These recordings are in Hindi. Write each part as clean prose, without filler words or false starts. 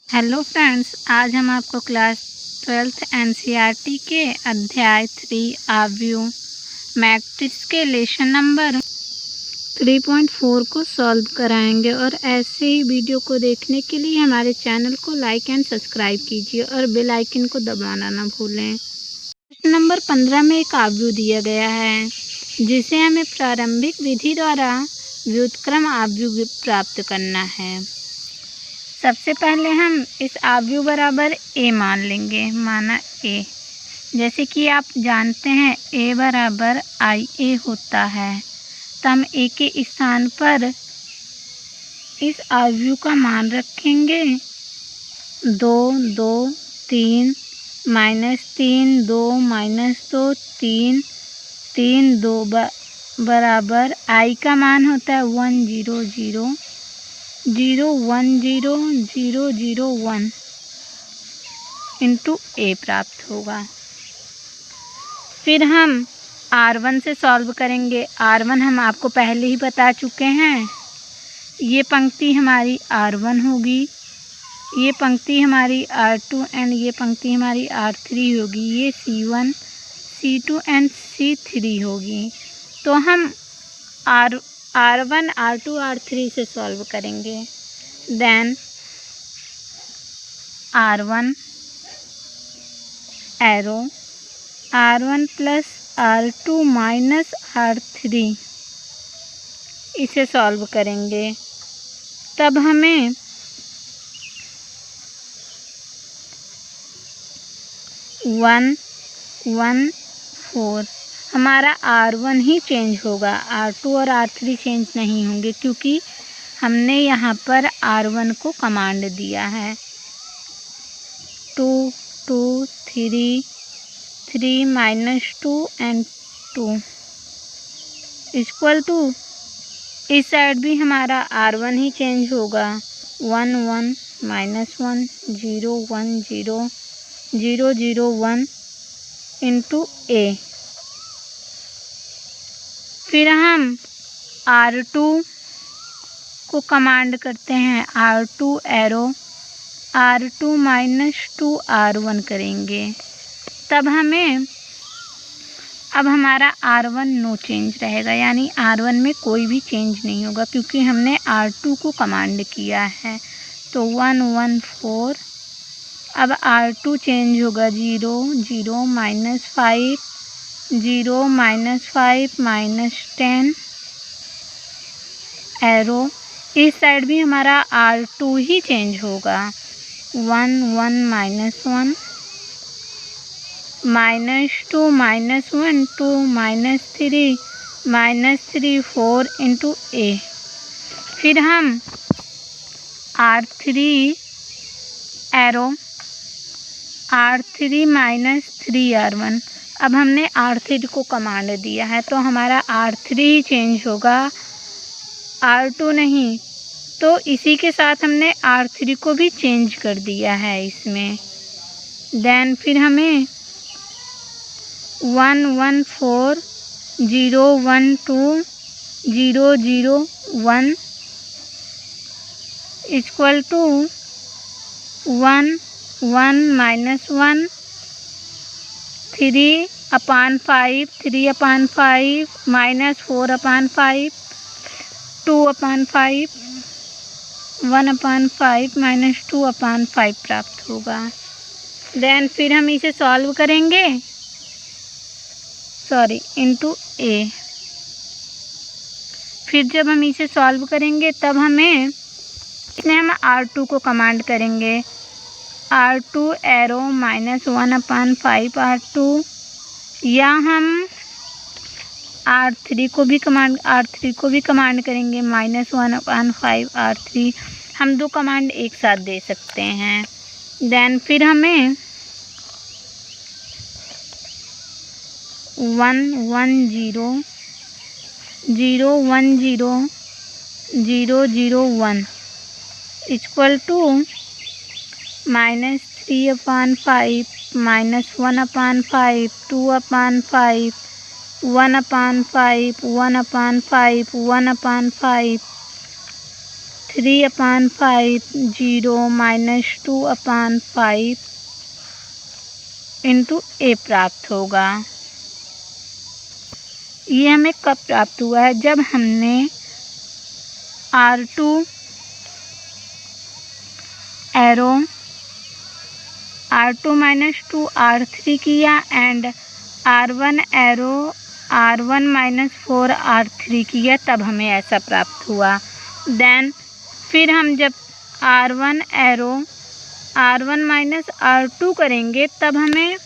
हेलो फ्रेंड्स, आज हम आपको क्लास 12th एनसीईआरटी के अध्याय 3 आव्यूह मैट्रिक्स के लेसन नंबर 3.4 को सॉल्व कराएंगे। और ऐसे ही वीडियो को देखने के लिए हमारे चैनल को लाइक एंड सब्सक्राइब कीजिए और बेल आइकन को दबाना ना भूलें। प्रश्न नंबर 15 में एक आव्यूह दिया गया है जिसे हमें प्रारंभिक विधि द्वारा व्युत्क्रम आव्यूह प्राप्त करना है। सबसे पहले हम इस आव्यूह बराबर a मान लेंगे, माना a। जैसे कि आप जानते हैं a बराबर IA होता है, तो हम a के स्थान पर इस आव्यूह का मान रखेंगे 2, 2, 3, -3, 2, -2, 3, 3, 2 बराबर I का मान होता है 1, 0, 0, 0, 1, 0, 0, 0, 1 इंटू a प्राप्त होगा। फिर हम R1 से सॉल्व करेंगे। R1 हम आपको पहले ही बता चुके हैं। ये पंक्ति हमारी R1 होगी, ये पंक्ति हमारी R2 एंड ये पंक्ति हमारी R3 होगी। ये C1, C2 एंड C3 होगी। तो हम R1, R2, R3 से सॉल्व करेंगे। Then R1 arrow R1 plus R2 minus R3 इसे सॉल्व करेंगे। तब हमें 1, 1, 4 हमारा R1 ही चेंज होगा, R2 और R3 चेंज नहीं होंगे क्योंकि हमने यहाँ पर R1 को कमांड दिया है। 2, 2, 3, 3 -2 एंड 2 इक्वल टू इस साइड भी हमारा R1 ही चेंज होगा। 1, 1, -1, 0, 1, 0, 0, 0, 1 इंटू a। फिर हम R2 को कमांड करते हैं, R2 एरो R2 -2 R1 करेंगे। तब हमें अब हमारा R1 नो चेंज रहेगा, यानी R1 में कोई भी चेंज नहीं होगा क्योंकि हमने R2 को कमांड किया है। तो 1, 1, 4 अब R2 चेंज होगा 0, 0, -5, 0, -5, -10 एरो इस साइड भी हमारा R2 ही चेंज होगा। 1, 1, -1, -2, -1, 2, -3, -3, 4 इंटू a। फिर हम R3 एरो R3 -3 R1। अब हमने R3 को कमांड दिया है तो हमारा R3 ही चेंज होगा, R2 नहीं। तो इसी के साथ हमने R3 को भी चेंज कर दिया है इसमें। देन फिर हमें 1, 1, 4, 0, 1, 2, 0, 0, 1 इक्वल टू 1, 1, -1, 3/5, 3/5, -4/5, 2/5, 1/5 -2/5 प्राप्त होगा। देन फिर हम इसे सॉल्व करेंगे, इंटू a। फिर जब हम इसे सॉल्व करेंगे तब हमें इसमें हम R2 को कमांड करेंगे, R2 एरो -1/5 R2, या हम R3 को भी कमांड करेंगे -1/5 R3। हम दो कमांड एक साथ दे सकते हैं। देन फिर हमें 1, 1, 0, 0, 1, 0, 0, 0, 1 इक्वल टू -3/5, -1/5, 2/5, 1/5, 1/5, 1/5, 3/5 0 -2/5 इंटू ए प्राप्त होगा। ये हमें कब प्राप्त हुआ है? जब हमने R2 एरो R2 - 2 R3 किया and R1 arrow R1 - 4 R3 किया, तब हमें ऐसा प्राप्त हुआ। देन फिर हम जब R1 एरो R1 - R2 करेंगे तब हमें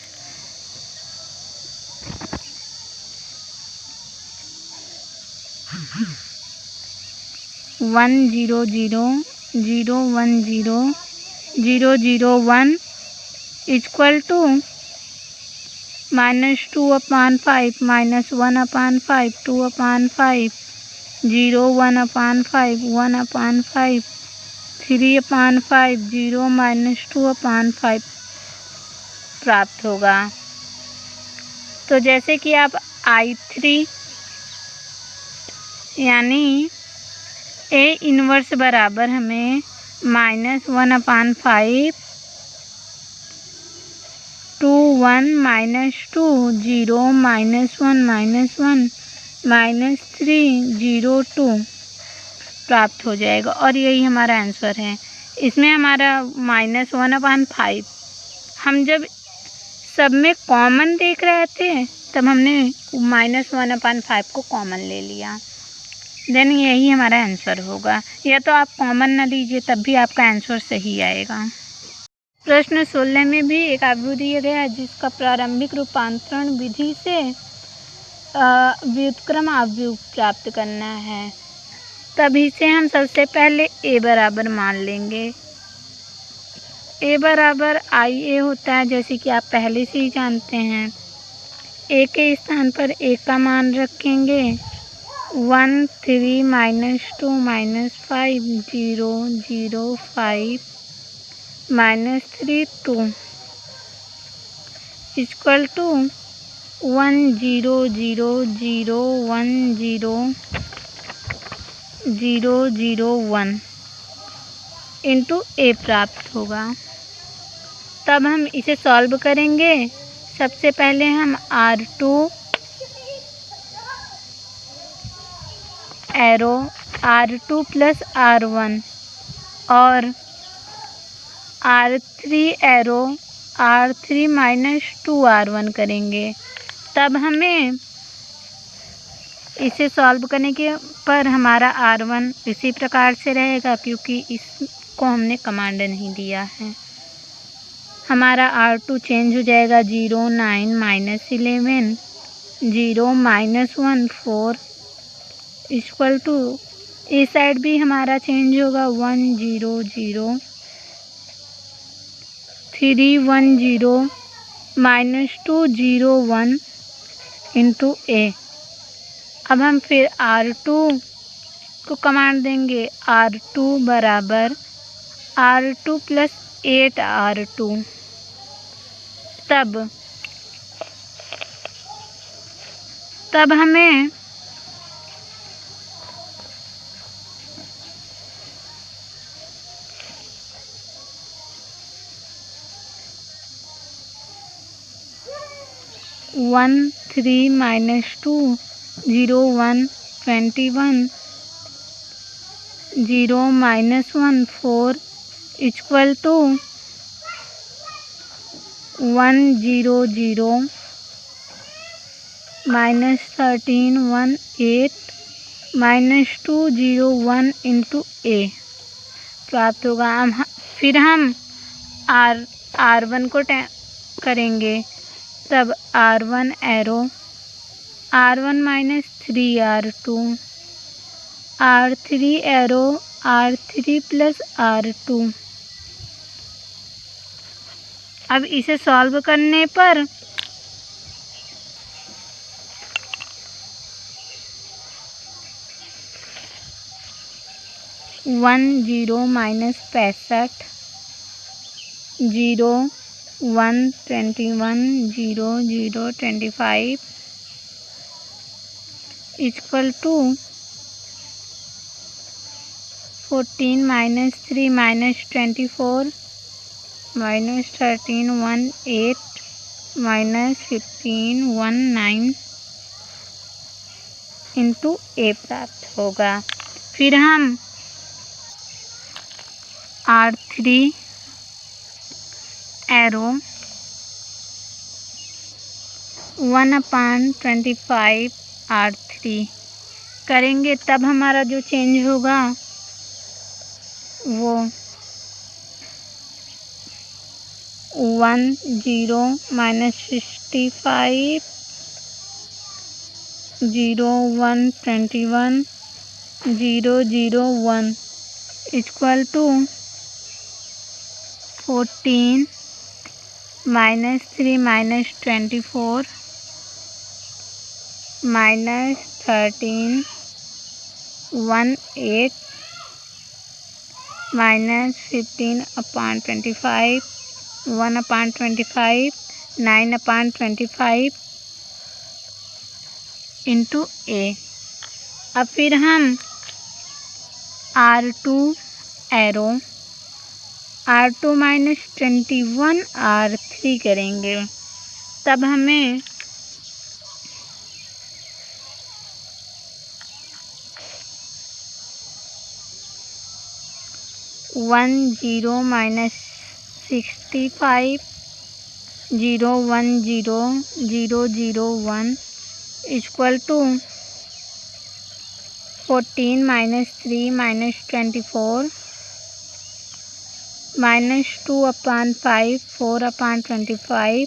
1 0 0 0 1 0 0 0 1 इक्वल टू -2/5 -1/5 2/5 0 1/5 1/5 3/5 0 -2/5 प्राप्त होगा। तो जैसे कि आप I3 यानी A इन्वर्स बराबर हमें -1/5 2 1 -2 0 -1 -1 -3 0 2 प्राप्त हो जाएगा और यही हमारा आंसर है। इसमें हमारा -1/5 हम जब सब में कॉमन देख रहे थे तब हमने -1/5 को कॉमन ले लिया, देन यही हमारा आंसर होगा। या तो आप कॉमन ना लीजिए तब भी आपका आंसर सही आएगा। प्रश्न 16 में भी एक अवयव दिया गया है जिसका प्रारंभिक रूपांतरण विधि से व्युत्क्रम अवयव प्राप्त करना है। तभी से हम सबसे पहले a बराबर मान लेंगे। a बराबर IA होता है, जैसे कि आप पहले से ही जानते हैं। a के स्थान पर a का मान रखेंगे 1 3 -2 -5 0 0 5 -3 2 इक्वल टू 1 0 0 0 1 0 0 0 1 इंटू ए प्राप्त होगा। तब हम इसे सॉल्व करेंगे। सबसे पहले हम R2 एरो R2 + R1 और R3 एरो R3 - 2 R1 करेंगे। तब हमें इसे सॉल्व करने के पर हमारा R1 इसी प्रकार से रहेगा क्योंकि इसको हमने कमांड नहीं दिया है। हमारा R2 चेंज हो जाएगा 0 9 -11 0 -1 4 इक्वल टू इस साइड भी हमारा चेंज होगा 1 0 0 3 1 0 -2 0 1 इंटू ए। अब हम फिर R2 को कमांड देंगे R2 बराबर R2 + 8 R2। तब हमें (1 3 -2 0 1 21 0 -1 4 इक्वल टू 1 0 0 -13 1 8 -2 0 1 इंटू ए प्राप्त होगा। फिर हम R1 को करेंगे। तब R1 arrow R1 - 3 R2 R3 arrow R3 + R2। अब इसे सॉल्व करने पर (1 0 -65 0 1 21 0 0 25 equal to 14 minus 3 minus 24 minus 13 1 8 minus 15 1 9 into A प्राप्त होगा। फिर हम R3 एरो 1/25 R3 करेंगे, तब हमारा जो चेंज होगा वो 10 minus 65 0 1 21 0 0 1 equal to 14 minus 3 minus 24 minus 13 1 8 minus 15/25 1/25 9/25 into A. अब फिर हम R2 arrow R2 minus 21 R3 करेंगे, तब हमें 10 minus 65 0 1 0 0 0 1 equal to 14 minus 3 minus 24 minus 2/5 4/25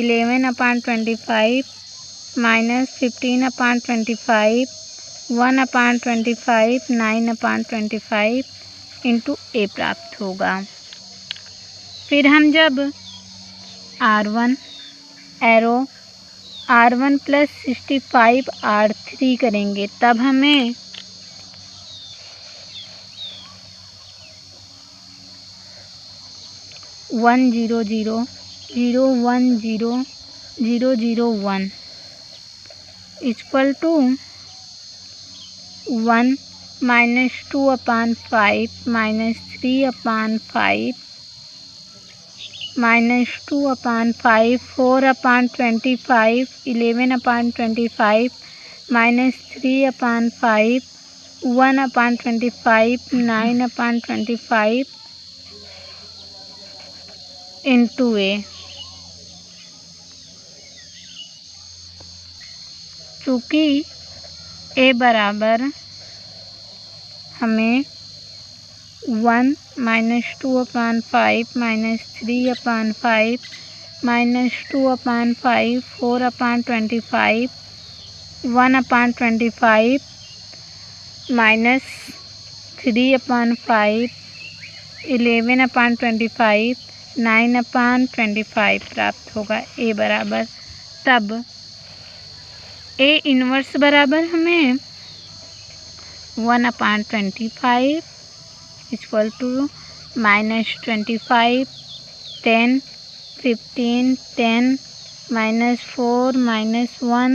11/25 minus 15/25 1/25 9/25 into A प्राप्त होगा। फिर हम जब R1 arrow R1 plus 65 R3 करेंगे, तब हमें 1 0 0 0 1 0 0 0 1 equal to 1 minus 2/5 minus 3/5 minus 2/5 4/25 11/25 minus 3/5 1/25 9/25 into A. चूँकि ए बराबर हमें 1 माइनस 2/5 माइनस 3/5 माइनस 2/5 4/25 1/25 माइनस 3/5 11/25 9/25 प्राप्त होगा ए बराबर। तब ए इन्वर्स बराबर हमें 1/25 equal to minus 25 10 15 10 minus 4 minus 1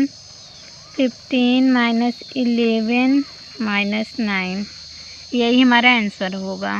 15 minus 11 minus 9 यही हमारा आंसर होगा।